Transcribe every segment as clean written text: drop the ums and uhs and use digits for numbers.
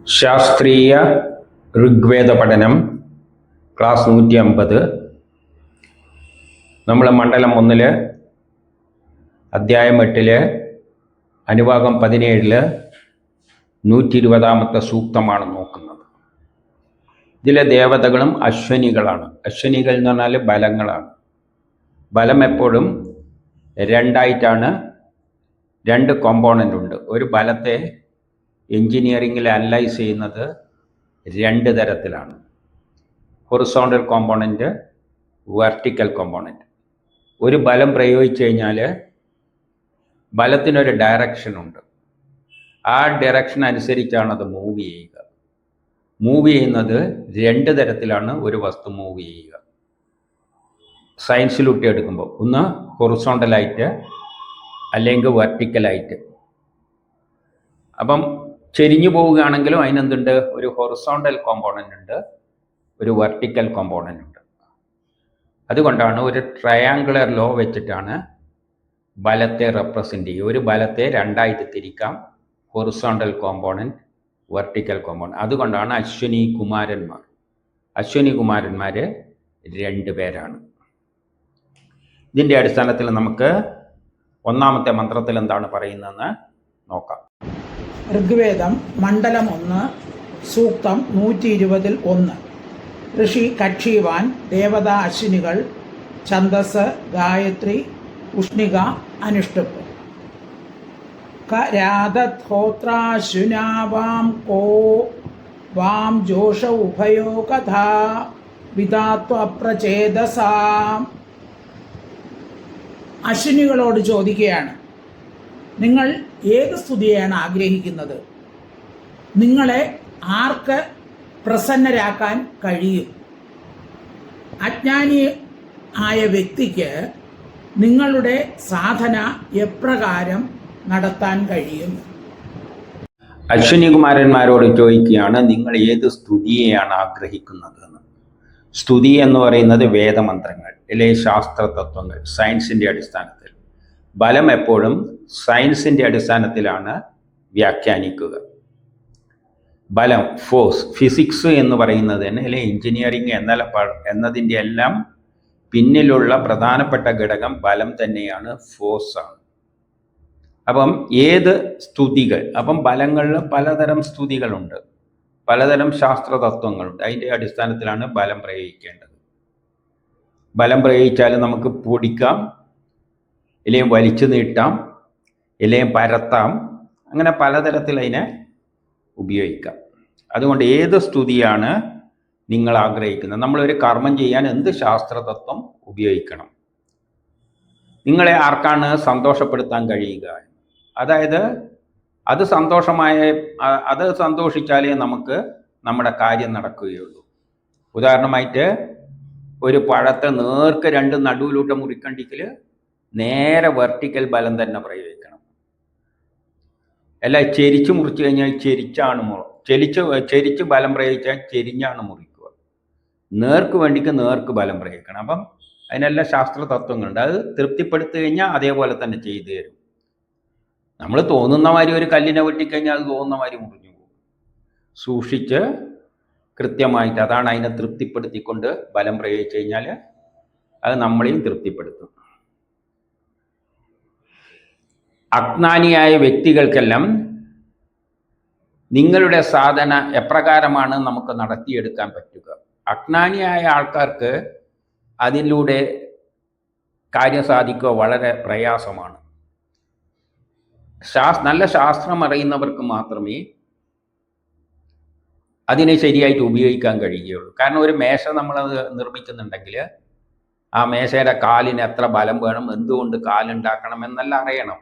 ശാസ്ത്രീയ ഋഗ്വേദ പഠനം ക്ലാസ് 150. നമ്മൾ മണ്ഡലം 1 അധ്യായം 8 അനുഭാഗം 17 120 സൂക്തമാണ് നോക്കുന്നത്. ഇതിലെ ദേവതകളും അശ്വനികളാണ്. അശ്വനികൾ എന്ന് പറഞ്ഞാൽ ബലങ്ങളാണ്. ബലം എപ്പോഴും രണ്ടായിട്ടാണ്, രണ്ട് കോമ്പോണൻ്റ് ഉണ്ട്. ഒരു ബലത്തെ എൻജിനീയറിങ്ങിൽ അനലൈസ് ചെയ്യുന്നത് രണ്ട് തരത്തിലാണ്: ഹൊറിസോണ്ടൽ കോമ്പോണൻറ്റ്, വെർട്ടിക്കൽ കോമ്പോണൻറ്റ്. ഒരു ബലം പ്രയോഗിച്ചു കഴിഞ്ഞാൽ ബലത്തിനൊരു ഡയറക്ഷൻ ഉണ്ട്. ആ ഡയറക്ഷൻ അനുസരിച്ചാണ് അത് മൂവ് ചെയ്യുക. മൂവ് ചെയ്യുന്നത് രണ്ട് തരത്തിലാണ് ഒരു വസ്തു മൂവ് ചെയ്യുക. സയൻസിലൊട്ടി എടുക്കുമ്പോൾ ഒന്ന് ഹൊറിസോണ്ടലായിട്ട് അല്ലെങ്കിൽ വെർട്ടിക്കലായിട്ട്. അപ്പം ചെരിഞ്ഞു പോവുകയാണെങ്കിലും അതിനെന്തുണ്ട്? ഒരു ഹൊറിസോണ്ടൽ കോമ്പോണൻ്റ് ഉണ്ട്, ഒരു വെർട്ടിക്കൽ കോമ്പോണൻ്റ് ഉണ്ട്. അതുകൊണ്ടാണ് ഒരു ട്രയാങ്കുലർ ലോ വെച്ചിട്ടാണ് ബലത്തെ റെപ്രസെൻ്റ് ചെയ്യുക. ഒരു ബലത്തെ രണ്ടായിട്ട് തിരിക്കാം: ഹൊറിസോണ്ടൽ കോമ്പോണൻറ്റ്, വെർട്ടിക്കൽ കോമ്പോണൻറ്റ്. അതുകൊണ്ടാണ് അശ്വനി കുമാരന്മാർ രണ്ട് പേരാണ്. ഇതിൻ്റെ അടിസ്ഥാനത്തിൽ നമുക്ക് ഒന്നാമത്തെ മന്ത്രത്തിൽ എന്താണ് പറയുന്നതെന്ന് നോക്കാം. ഋഗ്വേദം മണ്ഡലം 1 സൂക്തം 120-1. ഋഷി കക്ഷീവാൻ, ദേവത അശ്വിനികൾ, ഛന്ദസ് ഗായത്രി, ഉഷ്ണിക അനുഷ്ടുപ്പ്. രാധോത്രാശ്വിനാവാം കോ വാം ജോഷ ഉഭയോ കഥാ വിധാത്വപ്രചേതസാം. അശ്വിനികളോട് ചോദിക്കുകയാണ്, നിങ്ങൾ ഏത് സ്തുതിയാണ് ആഗ്രഹിക്കുന്നത്? നിങ്ങളെ ആർക്ക് പ്രസന്നരാക്കാൻ കഴിയും? അജ്ഞാനി ആയ വ്യക്തിക്ക് നിങ്ങളുടെ സാധന എപ്രകാരം നടത്താൻ കഴിയും? അശ്വിനികുമാരന്മാരോട് ചോദിക്കുകയാണ്, നിങ്ങൾ ഏത് സ്തുതിയെയാണ് ആഗ്രഹിക്കുന്നത് എന്ന്. സ്തുതി എന്ന് പറയുന്നത് വേദമന്ത്രങ്ങൾ അല്ലെങ്കിൽ ശാസ്ത്ര തത്വങ്ങൾ, സയൻസിൻ്റെ അടിസ്ഥാനത്തിൽ. ബലം എപ്പോഴും സയൻസിൻ്റെ അടിസ്ഥാനത്തിലാണ് വ്യാഖ്യാനിക്കുക. ബലം, ഫോഴ്സ്, ഫിസിക്സ് എന്ന് പറയുന്നത് തന്നെ അല്ലെങ്കിൽ എഞ്ചിനീയറിങ് എന്നതിൻ്റെ എല്ലാം പിന്നിലുള്ള പ്രധാനപ്പെട്ട ഘടകം ബലം തന്നെയാണ്, ഫോഴ്സാണ്. അപ്പം ഏത് സ്തുതികൾ, അപ്പം ബലങ്ങളിൽ പലതരം സ്തുതികളുണ്ട്, പലതരം ശാസ്ത്ര തത്വങ്ങളുണ്ട്. അതിൻ്റെ അടിസ്ഥാനത്തിലാണ് ബലം പ്രയോഗിക്കേണ്ടത്. ബലം പ്രയോഗിച്ചാൽ നമുക്ക് പൊടിക്കാം, ഇല്ലെങ്കിൽ വലിച്ചു നീട്ടാം, ഇല്ലെങ്കിൽ പരത്താം, അങ്ങനെ പലതരത്തിൽ അതിനെ ഉപയോഗിക്കാം. അതുകൊണ്ട് ഏത് സ്തുതിയാണ് നിങ്ങൾ ആഗ്രഹിക്കുന്നത്? നമ്മളൊരു കർമ്മം ചെയ്യാൻ എന്ത് ശാസ്ത്രതത്വം ഉപയോഗിക്കണം? നിങ്ങളെ ആർക്കാണ് സന്തോഷപ്പെടുത്താൻ കഴിയുക? അതായത് അത് സന്തോഷിച്ചാലേ നമുക്ക് നമ്മുടെ കാര്യം നടക്കുകയുള്ളൂ. ഉദാഹരണമായിട്ട് ഒരു പഴത്തെ നേർക്ക് രണ്ട് നടുവിലൂട്ട് മുറിക്കണ്ടെങ്കിൽ നേരെ വെർട്ടിക്കൽ ബലം തന്നെ പ്രയോഗിക്കണം. അല്ല ചെരിച്ച് മുറിച്ചു കഴിഞ്ഞാൽ ചെരിച്ച് ബലം പ്രയോഗിച്ചാൽ ചെരിഞ്ഞാണ് മുറിക്കുക. നേർക്ക് വേണ്ടിക്ക് നേർക്ക് ബലം പ്രയോഗിക്കണം. അപ്പം അതിനെല്ലാം ശാസ്ത്ര തത്വങ്ങളുണ്ട്. അത് തൃപ്തിപ്പെടുത്തി കഴിഞ്ഞാൽ അതേപോലെ തന്നെ ചെയ്തു തരും. നമ്മൾ തോന്നുന്ന മാതിരി ഒരു കല്ലിനെ വെട്ടിക്കഴിഞ്ഞാൽ അത് തോന്നുന്ന മാതിരി മുറിഞ്ഞു പോകും. സൂക്ഷിച്ച് കൃത്യമായിട്ട്, അതാണ് അതിനെ തൃപ്തിപ്പെടുത്തിക്കൊണ്ട് ബലം പ്രയോഗിച്ചു കഴിഞ്ഞാൽ അത് നമ്മളെയും തൃപ്തിപ്പെടുത്തും. അജ്ഞാനിയായ വ്യക്തികൾക്കെല്ലാം നിങ്ങളുടെ സാധന എപ്രകാരമാണ് നമുക്ക് നടത്തിയെടുക്കാൻ പറ്റുക? അജ്ഞാനിയായ ആൾക്കാർക്ക് അതിലൂടെ കാര്യം സാധിക്കുക വളരെ പ്രയാസമാണ്. നല്ല ശാസ്ത്രം അറിയുന്നവർക്ക് മാത്രമേ അതിനെ ശരിയായിട്ട് ഉപയോഗിക്കാൻ കഴിയുകയുള്ളൂ. കാരണം ഒരു മേശ നമ്മളത് നിർമ്മിക്കുന്നുണ്ടെങ്കിൽ ആ മേശയുടെ കാലിന് എത്ര ബലം വേണം, എന്തുകൊണ്ട് കാലുണ്ടാക്കണം എന്നെല്ലാം അറിയണം.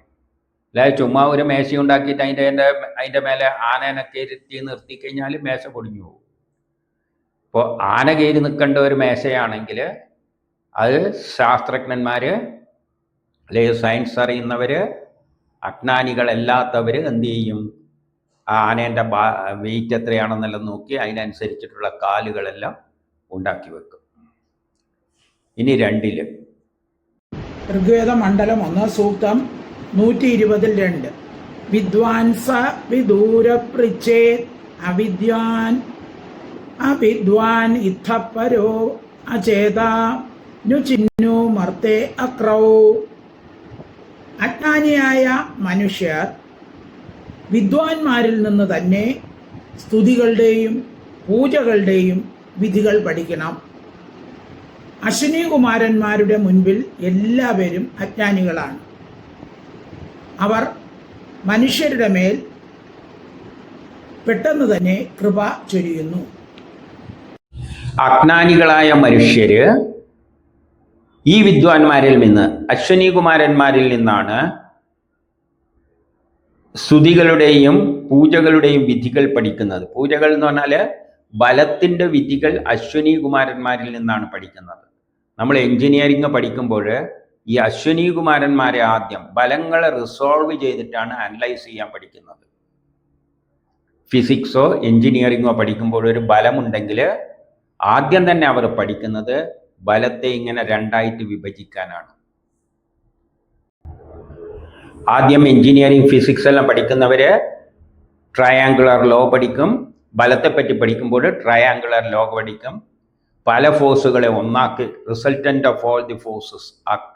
അല്ലാതെ ചുമ്മാ ഒരു മേശ ഉണ്ടാക്കിയിട്ട് അതിൻ്റെ മേലെ ആനേനെ കയറ്റി നിർത്തിക്കഴിഞ്ഞാൽ മേശ പൊടിഞ്ഞു പോകും. ഇപ്പോൾ ആന കയറി നിൽക്കേണ്ട ഒരു മേശയാണെങ്കിൽ അത് ശാസ്ത്രജ്ഞന്മാർ അല്ലെങ്കിൽ സയൻസ് അറിയുന്നവർ, അജ്ഞാനികളല്ലാത്തവർ എന്ത് ചെയ്യും? ആ ആനേൻ്റെ വെയിറ്റ് എത്രയാണെന്നെല്ലാം നോക്കി അതിനനുസരിച്ചിട്ടുള്ള കാലുകളെല്ലാം ഉണ്ടാക്കി വെക്കും. ഇനി 2 ഋഗ്വേദ മണ്ഡലം 1 സൂക്തം 120-2. വിദ്വാൻസ വിദൂര പൃച്ഛേത് അവിദ്വാൻ ഇത്തപ്പരോ അചേതാ നുചിന്നു മർത്തേ അക്രൗ. അജ്ഞാനിയായ മനുഷ്യർ വിദ്വാൻമാരിൽ നിന്ന് തന്നെ സ്തുതികളുടെയും പൂജകളുടെയും വിധികൾ പഠിക്കണം. അശ്വിനി കുമാരന്മാരുടെ മുൻപിൽ എല്ലാവരും അജ്ഞാനികളാണ്. അവർ മനുഷ്യരുടെ മേൽ പെട്ടെന്ന് തന്നെ കൃപ ചൊരിയുന്നു. അജ്ഞാനികളായ മനുഷ്യര് ഈ വിദ്വാൻമാരിൽ നിന്ന്, അശ്വിനി കുമാരന്മാരിൽ നിന്നാണ് സ്തുതികളുടെയും പൂജകളുടെയും വിധികൾ പഠിക്കുന്നത്. പൂജകൾ എന്ന് പറഞ്ഞാൽ ബലത്തിൻ്റെ വിധികൾ അശ്വിനി കുമാരന്മാരിൽ നിന്നാണ് പഠിക്കുന്നത്. നമ്മൾ എഞ്ചിനീയറിംഗ് പഠിക്കുമ്പോൾ ഈ അശ്വിനി കുമാരന്മാരെ ആദ്യം ബലങ്ങളെ റിസോൾവ് ചെയ്തിട്ടാണ് അനലൈസ് ചെയ്യാൻ പഠിക്കുന്നത്. ഫിസിക്സോ എഞ്ചിനീയറിംഗോ പഠിക്കുമ്പോൾ ഒരു ബലമുണ്ടെങ്കിൽ ആദ്യം തന്നെ അവർ പഠിക്കുന്നത് ബലത്തെ ഇങ്ങനെ രണ്ടായിട്ട് വിഭജിക്കാനാണ്. ആദ്യം എഞ്ചിനീയറിംഗ് ഫിസിക്സ് എല്ലാം പഠിക്കുന്നവര് ട്രയാങ്കുലർ ലോ പഠിക്കും. ബലത്തെപ്പറ്റി പഠിക്കുമ്പോൾ ട്രയാങ്കുലർ ലോ പഠിക്കും. പല ഫോഴ്സുകളെ ഒന്നാക്കി resultant of all the forces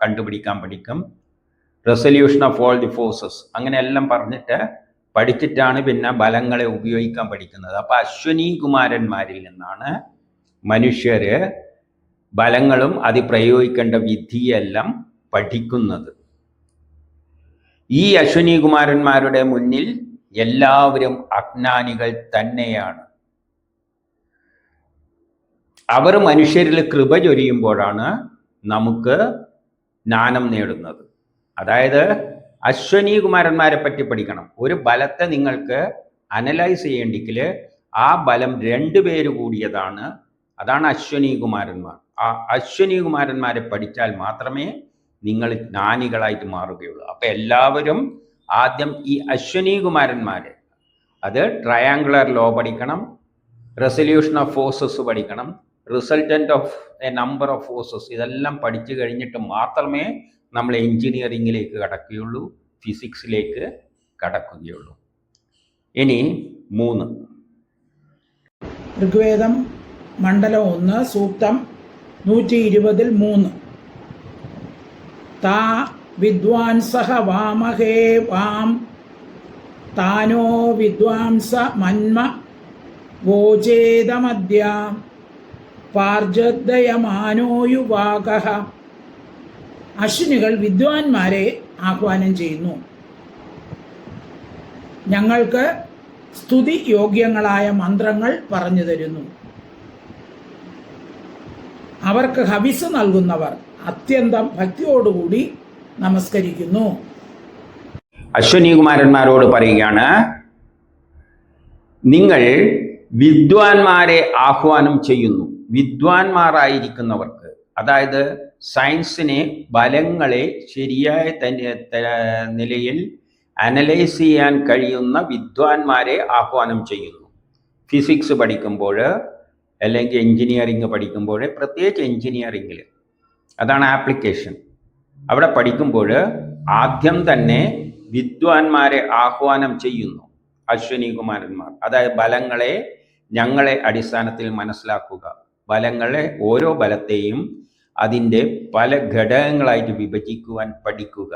കണ്ടുപിടിക്കാൻ പഠിക്കും. Resolution of all the forces അങ്ങനെയെല്ലാം പഠിച്ചിട്ടാണ് പിന്നെ ബലങ്ങളെ ഉപയോഗിക്കാൻ പഠിക്കുന്നത്. അപ്പോൾ അശ്വിനി കുമാരന്മാരിൽ നിന്നാണ് മനുഷ്യര് ബലങ്ങളും അത് പ്രയോഗിക്കേണ്ട വിധിയെല്ലാം പഠിക്കുന്നത്. ഈ അശ്വിനി കുമാരന്മാരുടെ മുന്നിൽ എല്ലാവരും അജ്ഞാനികൾ തന്നെയാണ്. അവർ മനുഷ്യരിൽ കൃപ ചൊരിയുമ്പോഴാണ് നമുക്ക് ജ്ഞാനം നേടുന്നത്. അതായത് അശ്വിനി കുമാരന്മാരെ പറ്റി പഠിക്കണം. ഒരു ബലത്തെ നിങ്ങൾക്ക് അനലൈസ് ചെയ്യേണ്ടെങ്കിൽ ആ ബലം രണ്ടുപേര് കൂടിയതാണ്. അതാണ് അശ്വിനി കുമാരന്മാർ. ആ അശ്വിനി കുമാരന്മാരെ പഠിച്ചാൽ മാത്രമേ നിങ്ങൾ ജ്ഞാനികളായിട്ട് മാറുകയുള്ളൂ. അപ്പം എല്ലാവരും ആദ്യം ഈ അശ്വിനി കുമാരന്മാരെ, അത് ട്രയാങ്കുലർ ലോ പഠിക്കണം, റെസൊല്യൂഷൻ ഓഫ് ഫോഴ്സസ് പഠിക്കണം, resultant of A number of forces, ഇതെല്ലാം പഠിച്ചു കഴിഞ്ഞിട്ട് മാത്രമേ നമ്മൾ എഞ്ചിനീയറിംഗിലേക്ക് കടക്കുകയുള്ളൂ, ഫിസിക്സിലേക്ക് കടക്കുകയുള്ളൂ. ഇനി 3. ഋഗ്വേദം മണ്ഡലം 1 സൂക്തം 120-3. താ വിദ്വാൻസഹ വാമഹേ വാം താനോ വിദ്വാംസ മന്മ വോചേതമദ്യ പാർജദ്ദയമാനോ യുവാകഃ. അശ്വിനികൾ വിദ്വാൻമാരെ ആഹ്വാനം ചെയ്യുന്നു. ഞങ്ങൾക്ക് സ്തുതി യോഗ്യങ്ങളായ മന്ത്രങ്ങൾ പറഞ്ഞു തരുന്നു. അവർക്ക് ഹവിസ് നൽകുന്നവർ അത്യന്തം ഭക്തിയോടുകൂടി നമസ്കരിക്കുന്നു. അശ്വിനി കുമാരന്മാരോട് പറയുകയാണ്, നിങ്ങൾ വിദ്വാൻമാരെ ആഹ്വാനം ചെയ്യുന്നു. വിദ്വാൻമാരായിരിക്കുന്നവർക്ക്, അതായത് സയൻസിനെ ബലങ്ങളെ ശരിയായ നിലയിൽ അനലൈസ് ചെയ്യാൻ കഴിയുന്ന വിദ്വാൻമാരെ ആഹ്വാനം ചെയ്യുന്നു. ഫിസിക്സ് പഠിക്കുമ്പോൾ അല്ലെങ്കിൽ എഞ്ചിനീയറിംഗ് പഠിക്കുമ്പോൾ, പ്രത്യേകിച്ച് എഞ്ചിനീയറിംഗിൽ അതാണ് ആപ്ലിക്കേഷൻ. അവിടെ പഠിക്കുമ്പോൾ ആദ്യം തന്നെ വിദ്വാൻമാരെ ആഹ്വാനം ചെയ്യുന്നു അശ്വിനി കുമാരന്മാർ. അതായത് ബലങ്ങളെ ഞങ്ങളെ അടിസ്ഥാനത്തിൽ മനസ്സിലാക്കുക. ബലങ്ങളെ, ഓരോ ബലത്തെയും അതിൻ്റെ പല ഘടകങ്ങളായിട്ട് വിഭജിക്കുവാൻ പഠിക്കുക.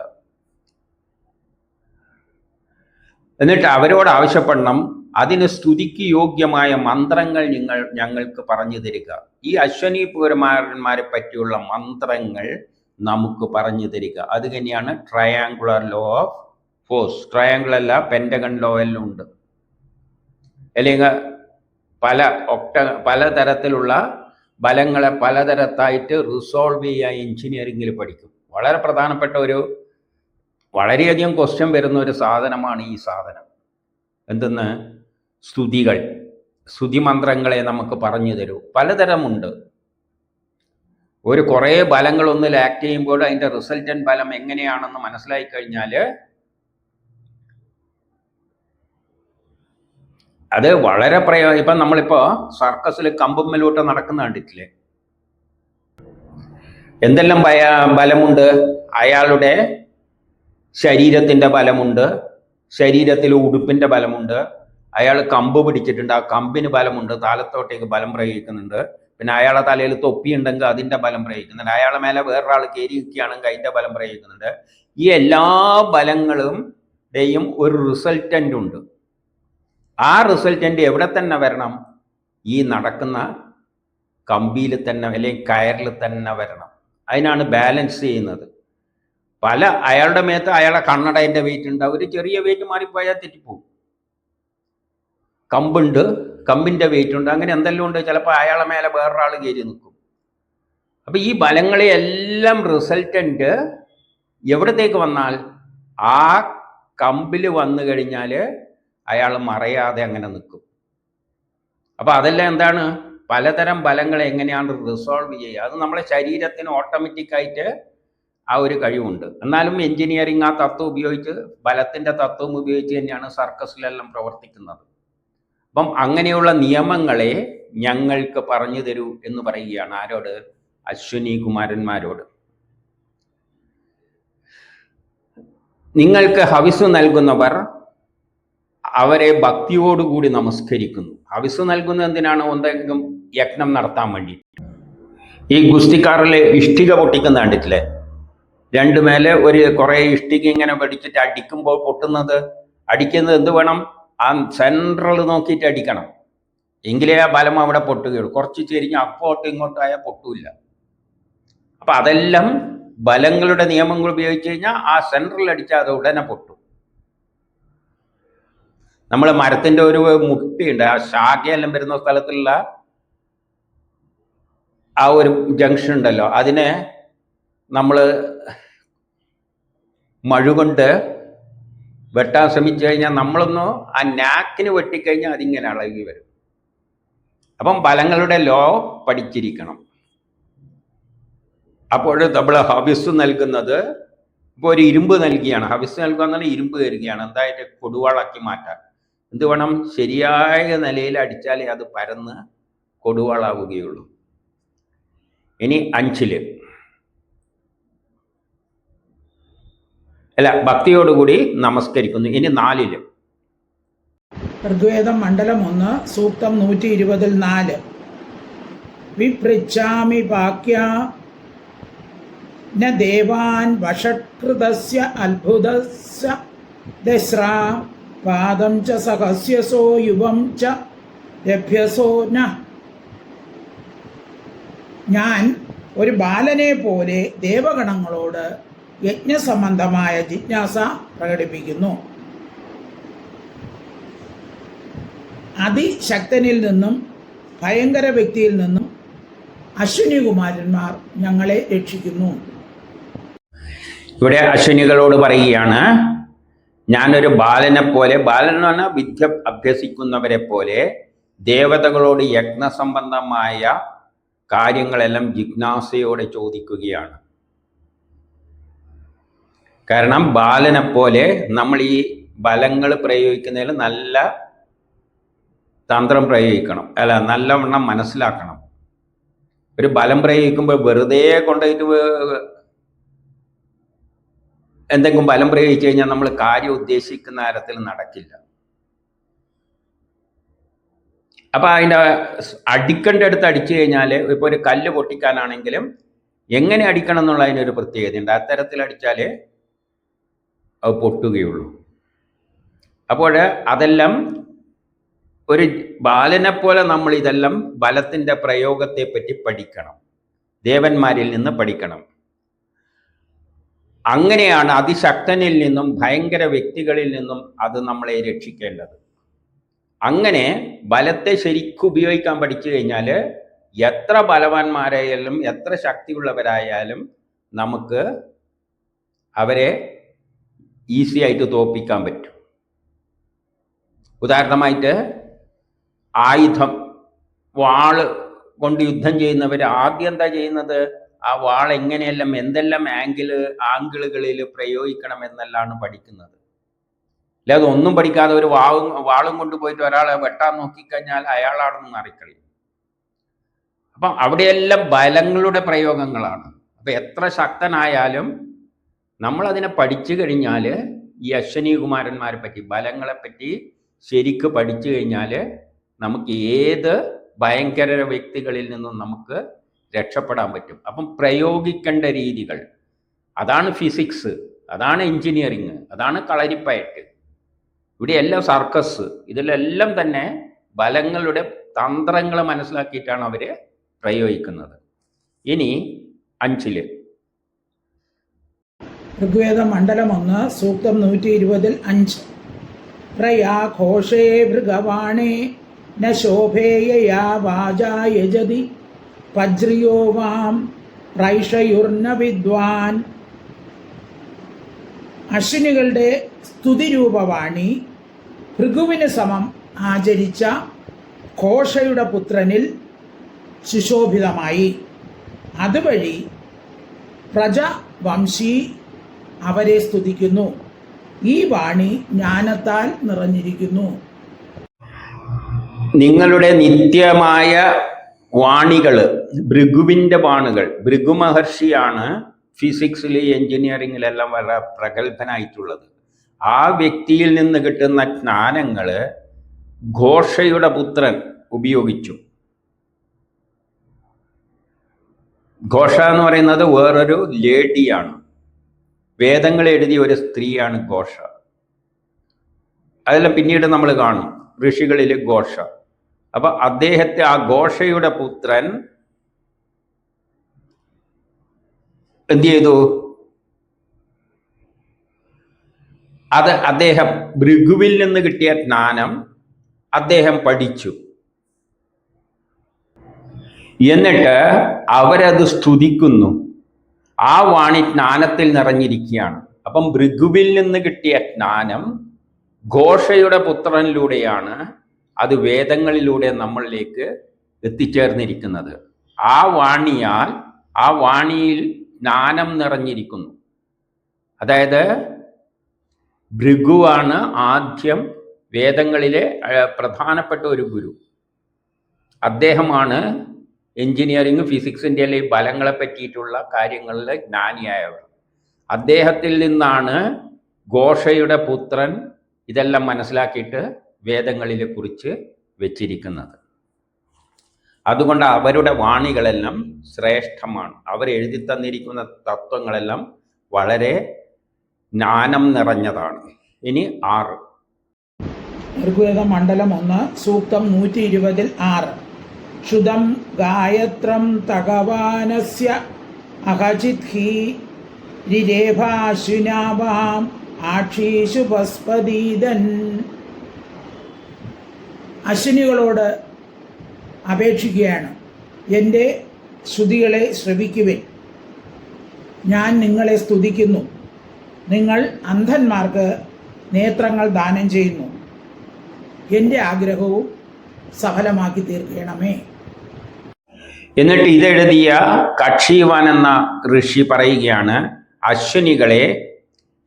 എന്നിട്ട് അവരോട് ആവശ്യപ്പെടണം, അതിന് സ്തുതിക്ക് യോഗ്യമായ മന്ത്രങ്ങൾ ഞങ്ങൾക്ക് പറഞ്ഞു തരിക. ഈ അശ്വിനി കുമാരന്മാരെ പറ്റിയുള്ള മന്ത്രങ്ങൾ നമുക്ക് പറഞ്ഞു തരിക. അത് തന്നെയാണ് triangular law of force. Triangular അല്ല, പെൻറ്റഗൺ ലോ എല്ലാം ഉണ്ട്. അല്ലെങ്കിൽ പലതരത്തിലുള്ള ബലങ്ങളെ പലതരത്തായിട്ട് റിസോൾവ് ചെയ്യാൻ എഞ്ചിനീയറിംഗിൽ പഠിക്കും. വളരെ പ്രധാനപ്പെട്ട വളരെയധികം ക്വസ്റ്റ്യൻ വരുന്ന ഒരു സാധനമാണ് ഈ സാധനം. എന്തെന്ന്? സ്തുതികൾ, സ്തുതിമന്ത്രങ്ങളെ നമുക്ക് പറഞ്ഞു തരൂ. പലതരമുണ്ട്. കുറേ ബലങ്ങളൊന്നിൽ ആക്ട് ചെയ്യുമ്പോൾ അതിൻ്റെ റിസൾട്ടൻ്റ് ബലം എങ്ങനെയാണെന്ന് മനസ്സിലാക്കി കഴിഞ്ഞാൽ അത് വളരെ ഇപ്പം നമ്മളിപ്പോൾ സർക്കസിൽ കമ്പുമ്മലൂട്ട് നടക്കുന്ന കണ്ടിട്ടില്ലേ? എന്തെല്ലാം ബലമുണ്ട്? അയാളുടെ ശരീരത്തിൻ്റെ ബലമുണ്ട്, ശരീരത്തിൽ ഉടുപ്പിൻ്റെ ബലമുണ്ട്, അയാൾ കമ്പ് പിടിച്ചിട്ടുണ്ട്, ആ കമ്പിന് ബലമുണ്ട്, താലത്തോട്ടേക്ക് ബലം പ്രയോഗിക്കുന്നുണ്ട്. പിന്നെ അയാളെ തലയിൽ തൊപ്പി ഉണ്ടെങ്കിൽ അതിൻ്റെ ബലം പ്രയോഗിക്കുന്നുണ്ട്. അയാളെ മേലെ വേറൊരാൾ കയറി നിൽക്കുകയാണെങ്കിൽ അതിൻ്റെ ബലം പ്രയോഗിക്കുന്നുണ്ട്. ഈ എല്ലാ ബലങ്ങളുടെയും ഒരു റിസൾട്ടൻ്റ് ഉണ്ട്. ആ റിസൾട്ടൻ്റ് എവിടെ തന്നെ വരണം? ഈ നടക്കുന്ന കമ്പിയിൽ തന്നെ അല്ലെങ്കിൽ കയറിൽ തന്നെ വരണം. അതിനാണ് ബാലൻസ് ചെയ്യുന്നത്. അയാളുടെ മേത്ത് അയാളെ കണ്ണടേൻ്റെ വെയിറ്റ് ഉണ്ട്, ഒരു ചെറിയ വെയിറ്റ് മാറിപ്പോയാൽ തെറ്റിപ്പോവും. കമ്പുണ്ട്, കമ്പിൻ്റെ വെയിറ്റ് ഉണ്ട്, അങ്ങനെ എന്തെല്ലാം ഉണ്ട്. ചിലപ്പോൾ അയാളെ മേലെ വേറൊരാൾ കയറി നിൽക്കും. അപ്പം ഈ ബലങ്ങളെ എല്ലാം റിസൾട്ടൻ്റ് എവിടത്തേക്ക് വന്നാൽ ആ കമ്പിൽ വന്നു കഴിഞ്ഞാൽ അയാൾ മറയാതെ അങ്ങനെ നിൽക്കും. അപ്പം അതെല്ലാം എന്താണ്? പലതരം ബലങ്ങളെ എങ്ങനെയാണ് റിസോൾവ് ചെയ്യുക, അത് നമ്മളെ ശരീരത്തിന് ഓട്ടോമാറ്റിക്കായിട്ട് ആ ഒരു കഴിവുണ്ട്. എന്നാലും എൻജിനീയറിങ് ആ തത്വം ഉപയോഗിച്ച്, ബലത്തിൻ്റെ തത്വം ഉപയോഗിച്ച് തന്നെയാണ് സർക്കസിലെല്ലാം പ്രവർത്തിക്കുന്നത്. അപ്പം അങ്ങനെയുള്ള നിയമങ്ങളെ ഞങ്ങൾക്ക് പറഞ്ഞു തരൂ എന്ന് പറയുകയാണ്. ആരോട്? അശ്വിനി കുമാരന്മാരോട്. നിങ്ങൾക്ക് ഹവിസ് നൽകുന്നവർ അവരെ ഭക്തിയോടുകൂടി നമസ്കരിക്കുന്നു. ഹവിസ് നൽകുന്നത് എന്തിനാണ്? എന്തെങ്കിലും യജ്ഞം നടത്താൻ വേണ്ടി. ഈ ഗുസ്തിക്കാറിലെ ഇഷ്ടിക പൊട്ടിക്കുന്ന കണ്ടിട്ടില്ലേ? രണ്ടു മേലെ കുറേ ഇഷ്ടിക ഇങ്ങനെ പഠിച്ചിട്ട് അടിക്കുമ്പോൾ അടിക്കുന്നത് എന്ത് വേണം? ആ സെൻട്രൽ നോക്കിയിട്ട് അടിക്കണം, എങ്കിലേ ആ ബലം അവിടെ പൊട്ടുകയുള്ളൂ. കുറച്ച് ചെരിഞ്ഞ് അപ്പോട്ടും ഇങ്ങോട്ടും ആയാൽ പൊട്ടൂല്ല. അപ്പം അതെല്ലാം ബലങ്ങളുടെ നിയമങ്ങൾ ഉപയോഗിച്ച് കഴിഞ്ഞാൽ ആ സെൻട്രൽ അടിച്ചാൽ അത് ഉടനെ പൊട്ടും. നമ്മൾ മരത്തിൻ്റെ ഒരു മുട്ടിയുണ്ട്, ആ ശാഖയെല്ലാം വരുന്ന സ്ഥലത്തുള്ള ആ ഒരു ജംഗ്ഷൻ ഉണ്ടല്ലോ, അതിനെ നമ്മൾ മഴുകൊണ്ട് വെട്ടാൻ ശ്രമിച്ചു കഴിഞ്ഞാൽ നമ്മളൊന്ന് ആ നാക്കിന് വെട്ടിക്കഴിഞ്ഞാൽ അതിങ്ങനെ ഇളകി വരും. അപ്പം ബലങ്ങളുടെ ലോ പഠിച്ചിരിക്കണം. അപ്പോൾ നമ്മൾ ഹവിസ് നൽകുന്നത്, ഇപ്പോൾ ഒരു ഇരുമ്പ് നൽകിയാണ്, ഹവിസ് നൽകുക എന്നാണ് ഇരുമ്പ് തരികയാണ്, എന്തായിട്ട് കൊടുവാളാക്കി മാറ്റാൻ. എന്ത് വേണം? ശരിയായ നിലയിൽ അടിച്ചാലേ അത് പരന്ന് കൊടുവാളാവുകയുള്ളൂ. ഇനി 5 ഭക്തിയോടുകൂടി നമസ്കരിക്കുന്നു. ഇനി 4 ഋഗ്വേദം മണ്ഡലം 1 സൂക്തം 120-4. വിപൃച്ഛാമി വാക്യ ന ദേവാൻ വഷത്കൃതസ്യ അത്ഭുതസ്യ ദസ്രാ പാദം ച സഹസ്യസോ യുവം ച രഭ്യസോ ന. ഞാൻ ഒരു ബാലനെ പോലെ ദേവഗണങ്ങളോട് യജ്ഞസംബന്ധമായ ജിജ്ഞാസ പ്രകടിപ്പിക്കുന്നു. അതിശക്തനിൽ നിന്നും ഭയങ്കര വ്യക്തിയിൽ നിന്നും അശ്വിനികുമാരന്മാർ ഞങ്ങളെ രക്ഷിക്കുന്നു. ഇവിടെ അശ്വിനികളോട് പറയുകയാണ്, ഞാനൊരു ബാലനെ പോലെ, ബാലൻ എന്ന് പറഞ്ഞാൽ വിദ്യ അഭ്യസിക്കുന്നവരെ പോലെ ദേവതകളോട് യജ്ഞസംബന്ധമായ കാര്യങ്ങളെല്ലാം ജിജ്ഞാസയോടെ ചോദിക്കുകയാണ്. കാരണം ബാലനെ പോലെ നമ്മൾ ഈ ബലങ്ങൾ പ്രയോഗിക്കുന്നതിൽ നല്ല തന്ത്രം പ്രയോഗിക്കണം, നല്ലവണ്ണം മനസ്സിലാക്കണം. ഒരു ബലം പ്രയോഗിക്കുമ്പോൾ വെറുതെ കൊണ്ടുപോയിട്ട് എന്തെങ്കിലും ബലം പ്രയോഗിച്ചു കഴിഞ്ഞാൽ നമ്മൾ കാര്യം ഉദ്ദേശിക്കുന്ന തരത്തിൽ നടക്കില്ല. അപ്പം അതിൻ്റെ അടിക്കേണ്ട അടുത്ത് അടിച്ചു കഴിഞ്ഞാൽ, ഇപ്പോൾ ഒരു കല്ല് പൊട്ടിക്കാനാണെങ്കിലും എങ്ങനെ അടിക്കണം എന്നുള്ളതിനൊരു പ്രത്യേകതയുണ്ട്. അത്തരത്തിൽ അടിച്ചാൽ അത് പൊട്ടുകയുള്ളൂ. അപ്പോൾ അതെല്ലാം ഒരു ബാലനെ പോലെ നമ്മൾ ഇതെല്ലാം ബലത്തിൻ്റെ പ്രയോഗത്തെ പറ്റി പഠിക്കണം, ദേവന്മാരിൽ നിന്ന് പഠിക്കണം. അങ്ങനെയാണ് അതിശക്തനിൽ നിന്നും ഭയങ്കര വ്യക്തികളിൽ നിന്നും അത് നമ്മളെ രക്ഷിക്കേണ്ടത്. അങ്ങനെ ബലത്തെ ശരിക്കും ഉപയോഗിക്കാൻ പഠിച്ചു കഴിഞ്ഞാൽ എത്ര ബലവാന്മാരായാലും എത്ര ശക്തിയുള്ളവരായാലും നമുക്ക് അവരെ ഈസി ആയിട്ട് തോൽപ്പിക്കാൻ പറ്റും. ഉദാഹരണമായിട്ട് ആയുധം, വാള് കൊണ്ട് യുദ്ധം ചെയ്യുന്നവർ ആദ്യം എന്താ ചെയ്യുന്നത്? ആ വാൾ എങ്ങനെയെല്ലാം എന്തെല്ലാം ആംഗിളുകളിൽ പ്രയോഗിക്കണം എന്നെല്ലാണ് പഠിക്കുന്നത്. അല്ലാതെ ഒന്നും പഠിക്കാതെ ഒരു വാളും കൊണ്ടുപോയിട്ട് ഒരാളെ വെട്ടാൻ നോക്കിക്കഴിഞ്ഞാൽ അയാളാണെന്ന് മാറിക്കളയും. അപ്പം അവിടെയെല്ലാം ബലങ്ങളുടെ പ്രയോഗങ്ങളാണ്. അപ്പം എത്ര ശക്തനായാലും നമ്മളതിനെ പഠിച്ചു കഴിഞ്ഞാൽ ഈ അശ്വിനി കുമാരന്മാരെ പറ്റി, ബലങ്ങളെപ്പറ്റി ശരിക്ക് പഠിച്ചു കഴിഞ്ഞാൽ നമുക്ക് ഏത് ഭയങ്കര വ്യക്തികളിൽ നിന്നും നമുക്ക് രക്ഷപ്പെടാൻ പറ്റും. അപ്പം പ്രയോഗിക്കേണ്ട രീതികൾ, അതാണ് ഫിസിക്സ്, അതാണ് എഞ്ചിനീയറിങ്, അതാണ് കളരിപ്പയറ്റ്, ഇവിടെയെല്ലാം സർക്കസ്, ഇതിലെല്ലാം തന്നെ ബലങ്ങളുടെ തന്ത്രങ്ങൾ മനസ്സിലാക്കിയിട്ടാണ് അവർ പ്രയോഗിക്കുന്നത്. ഇനി 5 ഋഗ്വേദം മണ്ഡലം 1 സൂക്തം 120-5. പ്രയാ ഘോഷേ ഭൃഗവാണേ ന ശോഭേയയാ വാചാ യജതി പജ്രിയോ വാം പ്രൈഷയുർന വിദ്വാൻ. അശ്വിനികളുടെ സ്തുതിരൂപവാണി ഭൃഗുവിന് സമം ആചരിച്ച ഘോഷയുടെ പുത്രനിൽ സുശോഭിതമായി. അതുവഴി പ്രജവംശി അവരെ സ്തുതിക്കുന്നു. ഈ വാണി ജ്ഞാനത്താൽ നിറഞ്ഞിരിക്കുന്നു. നിങ്ങളുടെ നിത്യമായ വാണികൾ, ഭൃഗുവിൻ്റെ വാണുകൾ, ഭൃഗു മഹർഷിയാണ് ഫിസിക്സിൽ എഞ്ചിനീയറിങ്ങിലെല്ലാം വളരെ പ്രഗത്ഭനായിട്ടുള്ളത്. ആ വ്യക്തിയിൽ നിന്ന് കിട്ടുന്ന ജ്ഞാനങ്ങൾ ഘോഷയുടെ പുത്രൻ ഉപയോഗിച്ചു. ഘോഷ എന്ന് പറയുന്നത് വേറൊരു ലേഡിയാണ്, വേദങ്ങൾ എഴുതിയ ഒരു സ്ത്രീയാണ് ഘോഷ. അതെല്ലാം പിന്നീട് നമ്മൾ കാണും ഋഷികളിൽ ഘോഷ. അപ്പൊ അദ്ദേഹത്തെ, ആ ഘോഷയുടെ പുത്രൻ എന്ത് ചെയ്തു? അദ്ദേഹം ഭൃഗുവിൽ നിന്ന് കിട്ടിയ ജ്ഞാനം അദ്ദേഹം പഠിച്ചു. എന്നിട്ട് അവരത് സ്തുതിക്കുന്നു. ആ വാണി ജ്ഞാനത്തിൽ നിറഞ്ഞിരിക്കുകയാണ്. അപ്പം ഭൃഗുവിൽ നിന്ന് കിട്ടിയ ജ്ഞാനം ഘോഷയുടെ പുത്രനിലൂടെയാണ് അത് വേദങ്ങളിലൂടെ നമ്മളിലേക്ക് എത്തിച്ചേർന്നിരിക്കുന്നത്. ആ വാണിയാൽ, ആ വാണിയിൽ ജ്ഞാനം നിറഞ്ഞിരിക്കുന്നു. അതായത് ഭൃഗുവാണ് ആദ്യം വേദങ്ങളിലെ പ്രധാനപ്പെട്ട ഒരു ഗുരു. അദ്ദേഹമാണ് എഞ്ചിനീയറിങ്, ഫിസിക്സിൻ്റെ അല്ലെങ്കിൽ ബലങ്ങളെ പറ്റിയിട്ടുള്ള കാര്യങ്ങളിൽ ജ്ഞാനിയായവർ. അദ്ദേഹത്തിൽ നിന്നാണ് ഘോഷയുടെ പുത്രൻ ഇതെല്ലാം മനസ്സിലാക്കിയിട്ട് വേദങ്ങളിൽ കുറിച്ച് വെച്ചിരിക്കുന്നത്. അതുകൊണ്ട് അവരുടെ വാണികളെല്ലാം ശ്രേഷ്ഠമാണ്. അവർ എഴുതി തന്നിരിക്കുന്ന തത്വങ്ങളെല്ലാം വളരെ ജ്ഞാനം നിറഞ്ഞതാണ്. ഇനി 6. ഋഗ്വേദം മണ്ഡലം 1 സൂക്തം 120-6. ക്ഷുദം ഗായത്രം തകവാനസ്യ അഹചിത് ഹി രിരേഭാശ്വിനാവാം ആക്ഷീഷു പസ്പദീദൻ. അശ്വിനികളോട് അപേക്ഷിക്കുകയാണ്, എൻ്റെ ശ്രുതികളെ ശ്രവിക്കുവിൻ, ഞാൻ നിങ്ങളെ സ്തുതിക്കുന്നു. നിങ്ങൾ അന്ധന്മാർക്ക് നേത്രങ്ങൾ ദാനം ചെയ്യുന്നു. എൻ്റെ ആഗ്രഹവും സഫലമാക്കി തീർക്കണമേ. എന്നിട്ട് ഇതെഴുതിയ കക്ഷീവാൻ എന്ന ഋഷി പറയുകയാണ്, അശ്വിനികളെ,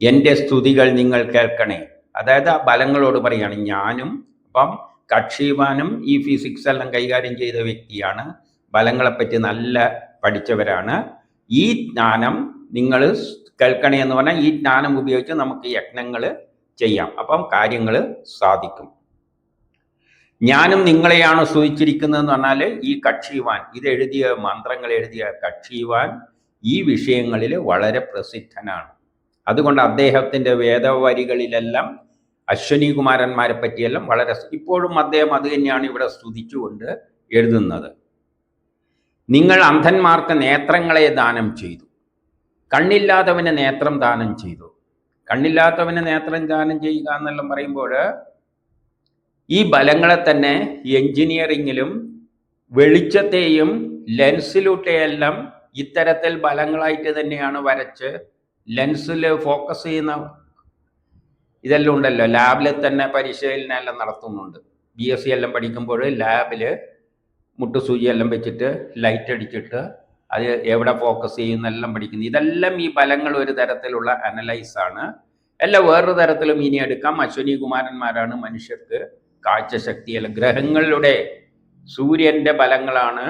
എൻ്റെ സ്തുതികൾ നിങ്ങൾ കേൾക്കണേ. അതായത് ആ ബലങ്ങളോട് പറയുകയാണ്. ഞാനും, അപ്പം കക്ഷീവാനും ഈ ഫിസിക്സ് എല്ലാം കൈകാര്യം ചെയ്ത വ്യക്തിയാണ്, ബലങ്ങളെപ്പറ്റി നല്ല പഠിച്ചവരാണ്. ഈ ജ്ഞാനം നിങ്ങൾ കേൾക്കണേ എന്ന് പറഞ്ഞാൽ ഈ ജ്ഞാനം ഉപയോഗിച്ച് നമുക്ക് യജ്ഞങ്ങൾ ചെയ്യാം, അപ്പം കാര്യങ്ങൾ സാധിക്കും. ഞാനും നിങ്ങളെയാണ് സ്തുതിച്ചിരിക്കുന്നതെന്ന് പറഞ്ഞാൽ ഈ കക്ഷീവാൻ, ഇതെഴുതിയ മന്ത്രങ്ങൾ എഴുതിയ കക്ഷീവാൻ ഈ വിഷയങ്ങളിൽ വളരെ പ്രസിദ്ധനാണ്. അതുകൊണ്ട് അദ്ദേഹത്തിൻ്റെ വേദവരികളിലെല്ലാം അശ്വനി കുമാരന്മാരെ പറ്റിയെല്ലാം വളരെ, ഇപ്പോഴും അദ്ദേഹം അത് തന്നെയാണ് ഇവിടെ സ്തുതിച്ചുകൊണ്ട് എഴുതുന്നത്. നിങ്ങൾ അന്ധന്മാർക്ക് നേത്രങ്ങളെ ദാനം ചെയ്തു, കണ്ണില്ലാത്തവന് നേത്രം ദാനം ചെയ്തു. കണ്ണില്ലാത്തവന് നേത്രം ദാനം ചെയ്യുക എന്നെല്ലാം പറയുമ്പോൾ ഈ ബലങ്ങളെ തന്നെ എഞ്ചിനീയറിങ്ങിലും വെളിച്ചത്തെയും ലെൻസിലൂടെയെല്ലാം ഇത്തരത്തിൽ ബലങ്ങളായിട്ട് തന്നെയാണ് വരച്ച് ലെൻസിൽ ഫോക്കസ് ചെയ്യുന്ന ഇതെല്ലാം ഉണ്ടല്ലോ. ലാബിൽ തന്നെ പരിശീലനം എല്ലാം നടത്തുന്നുണ്ട്. BSc എല്ലാം പഠിക്കുമ്പോൾ ലാബിൽ മുട്ടുസൂചിയെല്ലാം വെച്ചിട്ട് ലൈറ്റ് അടിച്ചിട്ട് അത് എവിടെ ഫോക്കസ് ചെയ്യുന്നെല്ലാം പഠിക്കുന്നു. ഇതെല്ലാം ഈ ബലങ്ങൾ ഒരു തരത്തിലുള്ള അനലൈസാണ്. എല്ലാം വേറൊരു തരത്തിലും ഇനി എടുക്കാം. അശ്വനി കുമാരന്മാരാണ് മനുഷ്യർക്ക് കാഴ്ചശക്തിയല്ല. ഗ്രഹങ്ങളുടെ സൂര്യൻ്റെ ബലങ്ങളാണ്,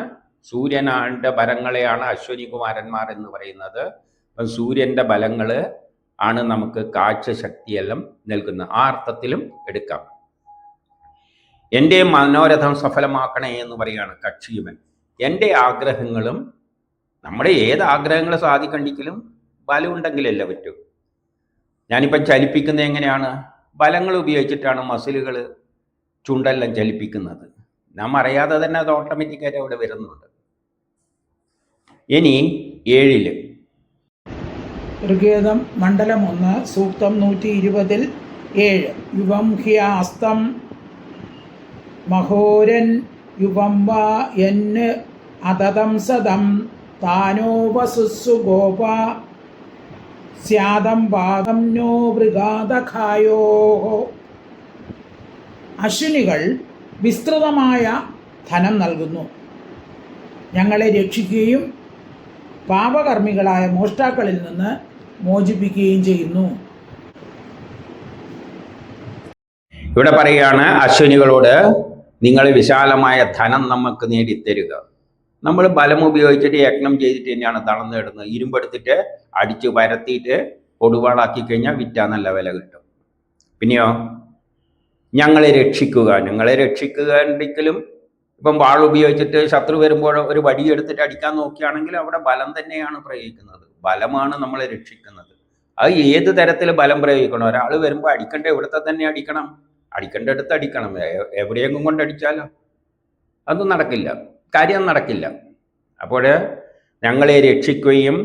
സൂര്യനാണ്ട് ബലങ്ങളെയാണ് അശ്വനി കുമാരന്മാർ എന്ന് പറയുന്നത്. അപ്പം സൂര്യൻ്റെ ബലങ്ങൾ ആണ് നമുക്ക് കാഴ്ചശക്തിയെല്ലാം നൽകുന്നത്. ആ അർത്ഥത്തിലും എടുക്കാം. എൻ്റെ മനോരഥം സഫലമാക്കണേ എന്ന് പറയുകയാണ് കക്ഷിയുമൻ. എൻ്റെ ആഗ്രഹങ്ങളും നമ്മുടെ ഏത് ആഗ്രഹങ്ങൾ സാധിക്കണ്ടെങ്കിലും ബലം ഉണ്ടെങ്കിലല്ലേ പറ്റൂ. ഞാനിപ്പം ചലിപ്പിക്കുന്നത് എങ്ങനെയാണ്? ബലങ്ങൾ ഉപയോഗിച്ചിട്ടാണ് മസിലുകൾ ചുണ്ടെല്ലാം ചലിപ്പിക്കുന്നത്. നാം അറിയാതെ തന്നെ അത് ഓട്ടോമാറ്റിക്കായിട്ട് അവിടെ വരുന്നുണ്ട്. ഇനി 7 ഋഗ്വേദം മണ്ഡലം 1 സൂക്തം 120 7 യുവം ഹ്യാസ്തം മഹോരൻ യുവം വാ യന് അതതം സദം താനോപസുസ്സു ഗോപ സ്യാദം പാദം നോ വൃഗാദഖായോ. അശ്വിനികൾ വിസ്തൃതമായ ധനം നൽകുന്നു, ഞങ്ങളെ രക്ഷിക്കുകയും പാപകർമ്മികളായ മോഷ്ടാക്കളിൽ നിന്ന് മോചിപ്പിക്കുകയും ചെയ്യുന്നു. ഇവിടെ പറയുകയാണ് അശ്വിനികളോട്, നിങ്ങൾ വിശാലമായ ധനം നമുക്ക് നേടിത്തരിക. നമ്മൾ ബലം ഉപയോഗിച്ചിട്ട് യജ്ഞം ചെയ്തിട്ട് തന്നെയാണ് ധനം നേടുന്നത്. ഇരുമ്പെടുത്തിട്ട് അടിച്ച് പരത്തിയിട്ട് കൊടുവാളാക്കി കഴിഞ്ഞാൽ വിറ്റാൽ നല്ല വില കിട്ടും. പിന്നെയോ ഞങ്ങളെ രക്ഷിക്കുക. ഞങ്ങളെ രക്ഷിക്കുക ഉണ്ടെങ്കിലും ഇപ്പം വാൾ ഉപയോഗിച്ചിട്ട് ശത്രു വരുമ്പോൾ ഒരു വടി എടുത്തിട്ട് അടിക്കാൻ നോക്കുകയാണെങ്കിൽ അവിടെ ബലം തന്നെയാണ് പ്രയോഗിക്കുന്നത്. ബലമാണ് നമ്മളെ രക്ഷിക്കുന്നത്. അത് ഏത് തരത്തിൽ ബലം പ്രയോഗിക്കണം? ഒരാൾ വരുമ്പോൾ അടിക്കേണ്ട ഇവിടുത്തെ തന്നെ അടിക്കണം, അടിക്കേണ്ട അടുത്ത് അടിക്കണം. എവിടെയെങ്കിലും കൊണ്ടടിച്ചാലോ അതൊന്നും നടക്കില്ല, കാര്യം നടക്കില്ല. അപ്പോൾ ഞങ്ങളെ രക്ഷിക്കുകയും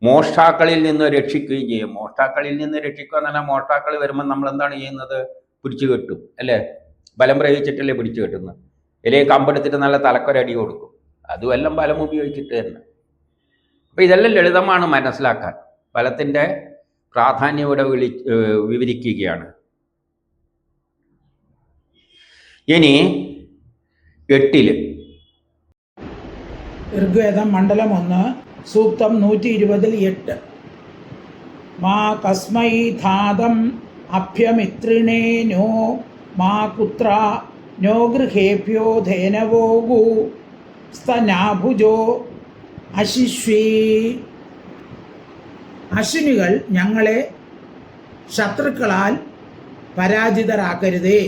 മോഷ്ടാക്കളിൽ നിന്ന് രക്ഷിക്കുകയും ചെയ്യും. മോഷ്ടാക്കളിൽ നിന്ന് രക്ഷിക്കുക എന്ന് പറഞ്ഞാൽ മോഷ്ടാക്കൾ വരുമ്പോൾ നമ്മൾ എന്താണ് ചെയ്യുന്നത്? പിടിച്ചു കെട്ടും അല്ലേ? ബലം പ്രയോഗിച്ചിട്ടല്ലേ പിടിച്ചു കെട്ടുന്നത്. അല്ലെങ്കിൽ കമ്പെടുത്തിട്ട് നല്ല തലക്കൊരടി കൊടുക്കും. അതുമെല്ലാം ബലം ഉപയോഗിച്ചിട്ട് തന്നെ. അപ്പം ഇതെല്ലാം ലളിതമാണ് മനസ്സിലാക്കാൻ. ബലത്തിൻ്റെ പ്രാധാന്യം ഇവിടെ വിവരിക്കുകയാണ്. ഇനി 8 ഋഗ്വേദം മണ്ഡലം 1 സൂക്തം 120 8 മാ കസ്മൈ ധാതം അഭ്യമിത്രിണേ നോ മാ കുത്ര നോ ഗൃഹേഭ്യോ ധേനവോഗു സ്തനാഭുജോ അശിഷ്വീ. അശ്വിനികൾ ഞങ്ങളെ ശത്രുക്കളാൽ പരാജിതരാക്കരുതേ.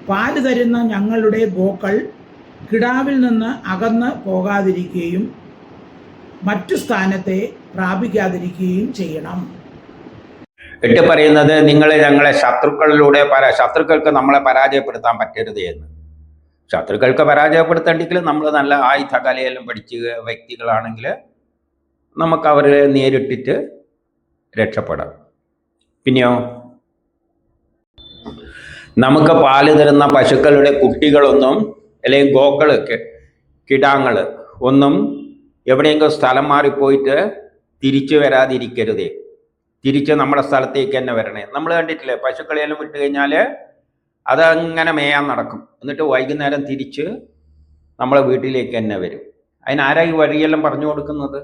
പാല് തരുന്ന ഞങ്ങളുടെ ഗോക്കൾ കിടാവിൽ നിന്ന് അകന്ന് പോകാതിരിക്കുകയും മറ്റു സ്ഥാനത്തെ പ്രാപിക്കാതിരിക്കുകയും ചെയ്യണം. 8 പറയുന്നത് ഞങ്ങളെ ശത്രുക്കളിലൂടെ ശത്രുക്കൾക്ക് നമ്മളെ പരാജയപ്പെടുത്താൻ പറ്റരുത് എന്ന്. ശത്രുക്കൾക്ക് പരാജയപ്പെടുത്തേണ്ടെങ്കിൽ നമ്മൾ നല്ല ആയുധകലയെല്ലാം പഠിച്ച വ്യക്തികളാണെങ്കിൽ നമുക്ക് അവരെ നേരിട്ടിട്ട് രക്ഷപ്പെടാം. പിന്നെയോ നമുക്ക് പാല് തരുന്ന പശുക്കളുടെ കുട്ടികളൊന്നും അല്ലെങ്കിൽ ഗോക്കൾ കിടാങ്ങൾ ഒന്നും എവിടെയെങ്കിലും സ്ഥലം മാറിപ്പോയിട്ട് തിരിച്ചു വരാതിരിക്കരുതേ. തിരിച്ച് നമ്മുടെ സ്ഥലത്തേക്ക് തന്നെ വരണേ. നമ്മൾ കണ്ടിട്ടില്ലേ, പശുക്കളെല്ലാം വിട്ട് കഴിഞ്ഞാൽ അതങ്ങനെ മേയാൻ നടക്കും. എന്നിട്ട് വൈകുന്നേരം തിരിച്ച് നമ്മളെ വീട്ടിലേക്ക് തന്നെ വരും. അതിനാരാ ഈ വഴിയെല്ലാം പറഞ്ഞു കൊടുക്കുന്നത്?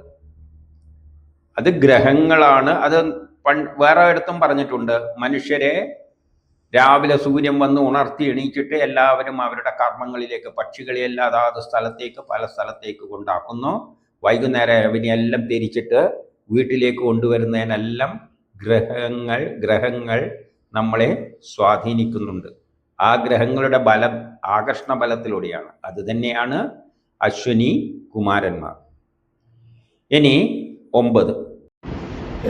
അത് ഗ്രഹങ്ങളാണ്. അത് വേറെ ഇടത്തും പറഞ്ഞിട്ടുണ്ട്. മനുഷ്യരെ രാവിലെ സൂര്യൻ വന്ന് ഉണർത്തി എണീച്ചിട്ട് എല്ലാവരും അവരുടെ കർമ്മങ്ങളിലേക്ക് പക്ഷികളെയെല്ലാം അതാത് സ്ഥലത്തേക്ക് പല സ്ഥലത്തേക്ക് കൊണ്ടാക്കുന്നു. വൈകുന്നേരം അവനെല്ലാം തിരിച്ചിട്ട് വീട്ടിലേക്ക് കൊണ്ടുവരുന്നതിനെല്ലാം ഗ്രഹങ്ങൾ നമ്മളെ സ്വാധീനിക്കുന്നുണ്ട്. ആ ഗ്രഹങ്ങളുടെ ബലം ആകർഷണ ബലത്തിലൂടെയാണ്. അത് തന്നെയാണ് അശ്വിനി കുമാരന്മാർ. ഇനി 9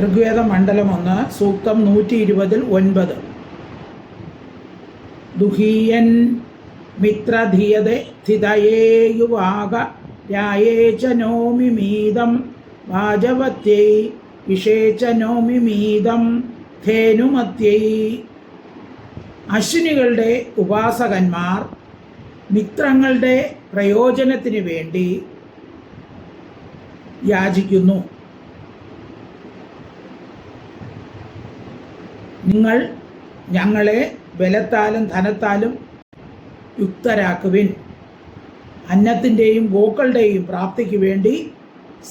ഋഗ്വേദ മണ്ഡലം 1 സൂക്തം 120 9 ദുഹീയൻ മിത്രധിയതെ സ്ഥിതയേ യുവാക രായേ ച നോമിമീദം വാജവത്യൈ വിഷേ ച നോമിമീദം ധേനുമത്യൈ. അശ്വിനികളുടെ ഉപാസകന്മാർ മിത്രങ്ങളുടെ പ്രയോജനത്തിന് വേണ്ടി യാചിക്കുന്നു. നിങ്ങൾ ഞങ്ങളെ ബലത്താലും ധനത്താലും യുക്തരാക്കുവിൻ, അന്നത്തിൻ്റെയും ഗോക്കളുടെയും പ്രാപ്തിക്ക് വേണ്ടി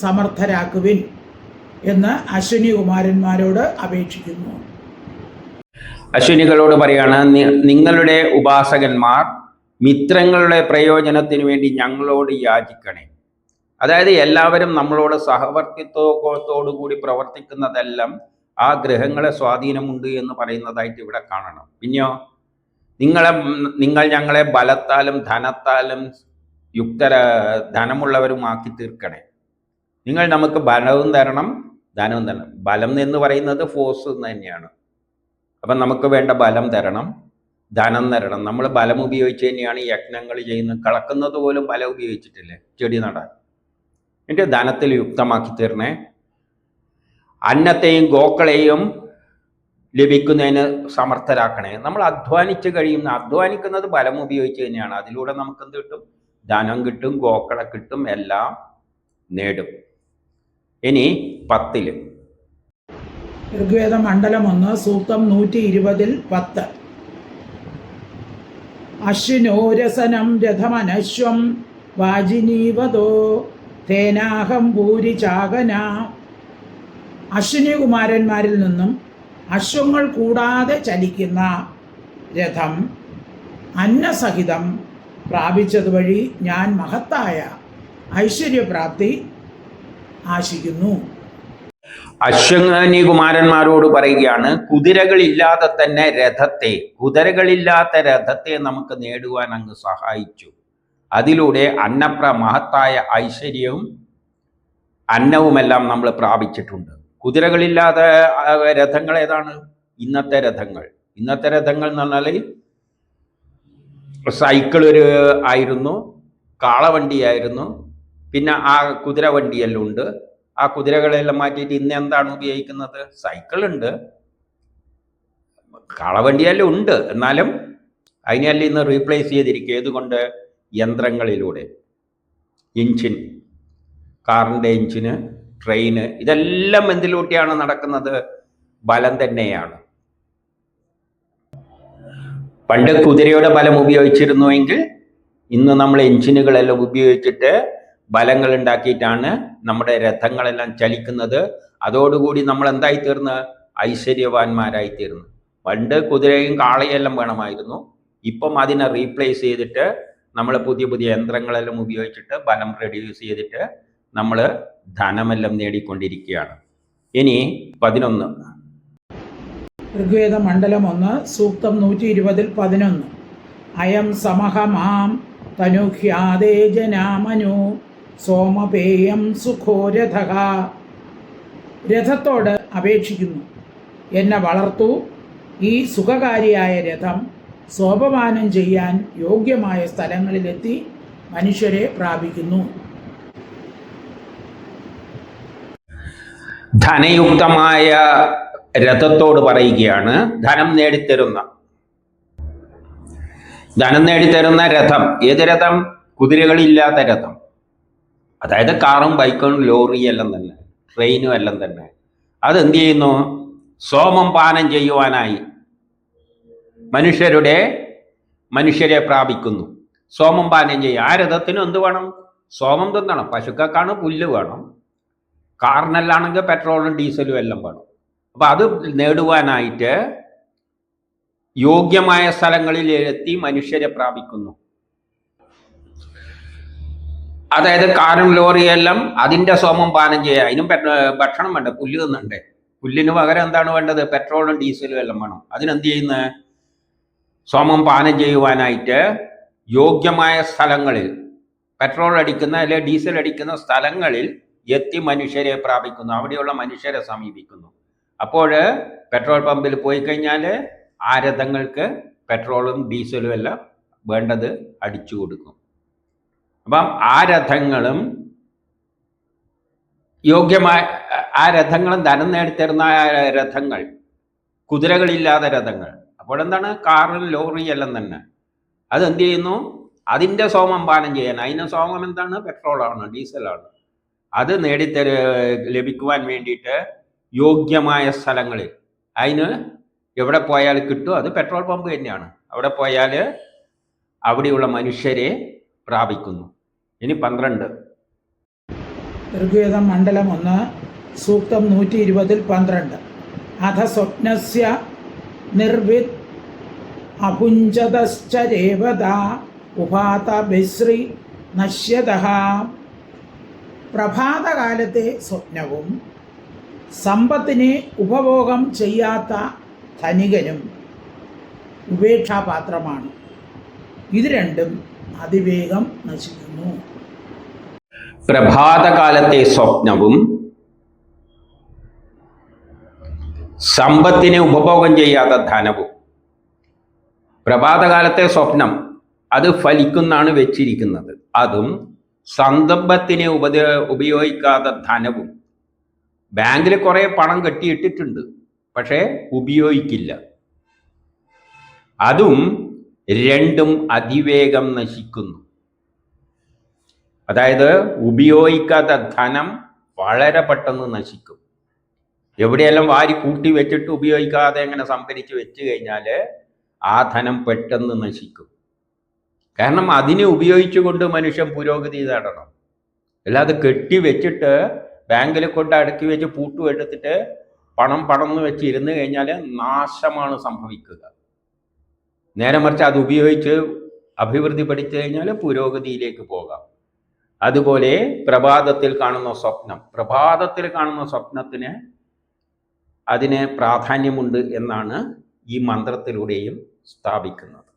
സമർത്ഥരാക്കുവിൻ എന്ന് അശ്വിനി കുമാരന്മാരോട് അപേക്ഷിക്കുന്നു. അശ്വിനികളോട് പറയാണ്, നിങ്ങളുടെ ഉപാസകന്മാർ മിത്രങ്ങളുടെ പ്രയോജനത്തിന് വേണ്ടി ഞങ്ങളോട് യാചിക്കണേ. അതായത് എല്ലാവരും നമ്മളോട് സഹവർത്തിത്വത്തോടു കൂടി പ്രവർത്തിക്കുന്നതെല്ലാം ആ ഗ്രഹങ്ങളെ സ്വാധീനമുണ്ട് എന്ന് പറയുന്നതായിട്ട് ഇവിടെ കാണണം. പിന്നെയോ നിങ്ങൾ ഞങ്ങളെ ബലത്താലും ധനത്താലും ധനമുള്ളവരുമാക്കി തീർക്കണേ. നിങ്ങൾ നമുക്ക് ബലവും തരണം, ധനവും തരണം. ബലം എന്ന് പറയുന്നത് ഫോഴ്സ് എന്ന് തന്നെയാണ്. അപ്പം നമുക്ക് വേണ്ട ബലം തരണം, ധനം തരണം. നമ്മൾ ബലം ഉപയോഗിച്ച് തന്നെയാണ് ഈ യജ്ഞങ്ങൾ ചെയ്യുന്നത്. കളക്കുന്നത് പോലും ബലം ഉപയോഗിച്ചിട്ടില്ലേ ചെടി നടാൻ. എന്നിട്ട് ധനത്തിൽ യുക്തമാക്കി തീർന്നേ. അന്നത്തെയും ഗോക്കളെയും ലഭിക്കുന്നതിന് സമർത്ഥരാക്കണേ. നമ്മൾ അധ്വാനിക്കുന്നത് ബലം ഉപയോഗിച്ച് തന്നെയാണ്. അതിലൂടെ നമുക്ക് എന്ത് കിട്ടും? ധനം കിട്ടും, ഗോക്കളെ കിട്ടും, എല്ലാം നേടും. ഇനി 10 ഋഗ്വേദ മണ്ഡലം 1 സൂക്തം 120-10. അശ്വിനോരസനം രഥമനശ്വം വാജിനീവതോ തേനാഹം ഭൂരി ചാകന. അശ്വിനി കുമാരന്മാരിൽ നിന്നും അശ്വങ്ങൾ കൂടാതെ ചലിക്കുന്ന രഥം അന്നസഹിതം പ്രാപിച്ചതുവഴി ഞാൻ മഹത്തായ ഐശ്വര്യപ്രാപ്തി ആശിക്കുന്നു. അശ്വനി കുമാരന്മാരോട് പറയുകയാണ്, കുതിരകളില്ലാതെ രഥത്തെ നമുക്ക് നേടുവാൻ അങ്ങ് സഹായിച്ചു. അതിലൂടെ മഹത്തായ ഐശ്വര്യവും അന്നവുമെല്ലാം നമ്മൾ പ്രാപിച്ചിട്ടുണ്ട്. കുതിരകളില്ലാതെ രഥങ്ങൾ ഏതാണ്? ഇന്നത്തെ രഥങ്ങൾ എന്ന് പറഞ്ഞാൽ സൈക്കിൾ ആയിരുന്നു, കാളവണ്ടിയായിരുന്നു, പിന്നെ ആ കുതിര വണ്ടിയെല്ലാം ഉണ്ട്. ആ കുതിരകളെല്ലാം മാറ്റിയിട്ട് ഇന്ന് എന്താണ് ഉപയോഗിക്കുന്നത്? സൈക്കിളുണ്ട്, കാളവണ്ടിയെല്ലാം ഉണ്ട്. എന്നാലും അതിനെല്ലാം ഇന്ന് റീപ്ലേസ് ചെയ്തിരിക്കുക. ഏതുകൊണ്ട്? യന്ത്രങ്ങളിലൂടെ. എഞ്ചിൻ, കാറിൻ്റെ എഞ്ചിന്, ട്രെയിന്, ഇതെല്ലാം എന്തിലൂടെയാണ് നടക്കുന്നത്? ബലം തന്നെയാണ്. പണ്ട് കുതിരയുടെ ബലം ഉപയോഗിച്ചിരുന്നുവെങ്കിൽ ഇന്ന് നമ്മൾ എഞ്ചിനുകളെല്ലാം ഉപയോഗിച്ചിട്ട് ബലങ്ങൾ ഉണ്ടാക്കിയിട്ടാണ് നമ്മുടെ രഥങ്ങളെല്ലാം ചലിക്കുന്നത്. അതോടുകൂടി നമ്മൾ എന്തായിത്തീർന്ന്? ഐശ്വര്യവാന്മാരായിത്തീർന്നു. പണ്ട് കുതിരയും കാളയെല്ലാം വേണമായിരുന്നു. ഇപ്പം അതിനെ റീപ്ലേസ് ചെയ്തിട്ട് നമ്മൾ പുതിയ യന്ത്രങ്ങളെല്ലാം ഉപയോഗിച്ചിട്ട് ബലം റെഡ്യൂസ് ചെയ്തിട്ട് നമ്മൾ ധനമെല്ലാം നേടിക്കൊണ്ടിരിക്കുകയാണ്. ഇനി 11 ഋഗ്വേദ മണ്ഡലം 1 സൂക്തം 120-11. അയം സമഹമാം തനുഹ്യാദേ ജനാമനു സോമപേയം സുഖോരഥഃ. രഥത്തോട് അപേക്ഷിക്കുന്നു, എന്നെ വളർത്തു. ഈ സുഖകാരിയായ രഥം സോപമാനം ചെയ്യാൻ യോഗ്യമായ സ്ഥലങ്ങളിലെത്തി മനുഷ്യരെ പ്രാപിക്കുന്നു. ധനയുക്തമായ രഥത്തോട് പറയുകയാണ്, ധനം നേടിത്തരുന്ന രഥം. ഏത് രഥം? കുതിരകളില്ലാത്ത രഥം. അതായത് കാറും ബൈക്കും ലോറിയും എല്ലാം തന്നെ, ട്രെയിനും എല്ലാം തന്നെ. അതെന്ത് ചെയ്യുന്നു? സോമം പാനം ചെയ്യുവാനായി മനുഷ്യരെ പ്രാപിക്കുന്നു. സോമം പാനം ചെയ്യുക. ആ രഥത്തിന് എന്ത് വേണം? സോമം തിന്നണം. പശുക്കൾക്കാണ് പുല്ല് വേണം. കാറിനെല്ലാണെങ്കിൽ പെട്രോളും ഡീസലും എല്ലാം വേണം. അപ്പം അത് നേടുവാനായിട്ട് യോഗ്യമായ സ്ഥലങ്ങളിൽ എത്തി മനുഷ്യരെ പ്രാപിക്കുന്നു. അതായത് കാറും ലോറിയെല്ലാം അതിൻ്റെ സോമം പാനം ചെയ്യുക. അതിനും ഭക്ഷണം വേണ്ട, പുല്ല് തിന്നണ്ടേ. പുല്ലിന് പകരം എന്താണ് വേണ്ടത്? പെട്രോളും ഡീസലും എല്ലാം വേണം. അതിനെന്ത് ചെയ്യുന്നത്? സോമം പാനം ചെയ്യുവാനായിട്ട് യോഗ്യമായ സ്ഥലങ്ങളിൽ, പെട്രോൾ അടിക്കുന്ന അല്ലെ ഡീസൽ അടിക്കുന്ന സ്ഥലങ്ങളിൽ എത്തി മനുഷ്യരെ പ്രാപിക്കുന്നു. അവിടെയുള്ള മനുഷ്യരെ സമീപിക്കുന്നു. അപ്പോൾ പെട്രോൾ പമ്പിൽ പോയി കഴിഞ്ഞാൽ ആ രഥങ്ങൾക്ക് പെട്രോളും ഡീസലും എല്ലാം വേണ്ടത് അടിച്ചു കൊടുക്കും. അപ്പം ആ രഥങ്ങളും ധനം നേടിത്തരുന്ന രഥങ്ങൾ, കുതിരകളില്ലാത്ത രഥങ്ങൾ. അപ്പോൾ എന്താണ്? കാറും ലോറി എല്ലാം തന്നെ. അതെന്ത് ചെയ്യുന്നു? അതിൻ്റെ സോമം പാനം ചെയ്യാൻ. അതിന് സോമം എന്താണ്? പെട്രോളാണ്, ഡീസലാണ്. അത് ലഭിക്കുവാൻ വേണ്ടിയിട്ട് യോഗ്യമായ സ്ഥലങ്ങളിൽ, അതിന് എവിടെ പോയാൽ കിട്ടും? അത് പെട്രോൾ പമ്പ് തന്നെയാണ്. അവിടെ പോയാൽ അവിടെയുള്ള മനുഷ്യരെ പ്രാപിക്കുന്നു. ഇനി 12 ഋഗ്വേദം മണ്ഡലം 1 സൂക്തം 120-12. അധ സ്വപ്നസ്യ നിർവിത് അഭുഞ്ചതശ്ച രേവത ഉപാത ബശ്രി നശ്യതഃ. പ്രഭാതകാലത്തെ സ്വപ്നവും സമ്പത്തിനെ ഉപഭോഗം ചെയ്യാത്ത ധനികനും ഉപേക്ഷാപാത്രമാണ്. ഇത് രണ്ടും അതിവേഗം നശിക്കുന്നു. പ്രഭാതകാലത്തെ സ്വപ്നവും സമ്പത്തിനെ ഉപഭോഗം ചെയ്യാത്ത ധനവും. പ്രഭാതകാലത്തെ സ്വപ്നം അത് ഫലിക്കുന്നാണ് വെച്ചിരിക്കുന്നത്. അതും സമ്പത്തിനെ ഉപയോഗിക്കാത്ത ധനവും. ബാങ്കിൽ കുറേ പണം കെട്ടിയിട്ടിട്ടുണ്ട്, പക്ഷേ ഉപയോഗിക്കില്ല. അതും രണ്ടും അതിവേഗം നശിക്കുന്നു. അതായത് ഉപയോഗിക്കാത്ത ധനം വളരെ പെട്ടെന്ന് നശിക്കും. എവിടെയെല്ലാം വാരി കൂട്ടി വെച്ചിട്ട് ഉപയോഗിക്കാതെ എങ്ങനെ സംഭരിച്ച് വെച്ച് കഴിഞ്ഞാൽ ആ ധനം പെട്ടെന്ന് നശിക്കും. കാരണം അതിനെ ഉപയോഗിച്ചുകൊണ്ട് മനുഷ്യൻ പുരോഗതി നേടണം. അല്ലാതെ കെട്ടി വെച്ചിട്ട് ബാങ്കിൽ കൊണ്ട് അടക്കി വെച്ച് പൂട്ടും എടുത്തിട്ട് പണം പടന്ന് വെച്ച് ഇരുന്ന് കഴിഞ്ഞാൽ നാശമാണ് സംഭവിക്കുക. നേരെ മറിച്ച് അത് ഉപയോഗിച്ച് അഭിവൃദ്ധി പഠിച്ചു കഴിഞ്ഞാൽ പുരോഗതിയിലേക്ക് പോകാം. അതുപോലെ പ്രഭാതത്തിൽ കാണുന്ന സ്വപ്നത്തിന് അതിന് പ്രാധാന്യമുണ്ട് എന്നാണ് ഈ മന്ത്രത്തിലൂടെയും സ്ഥാപിക്കുന്നത്.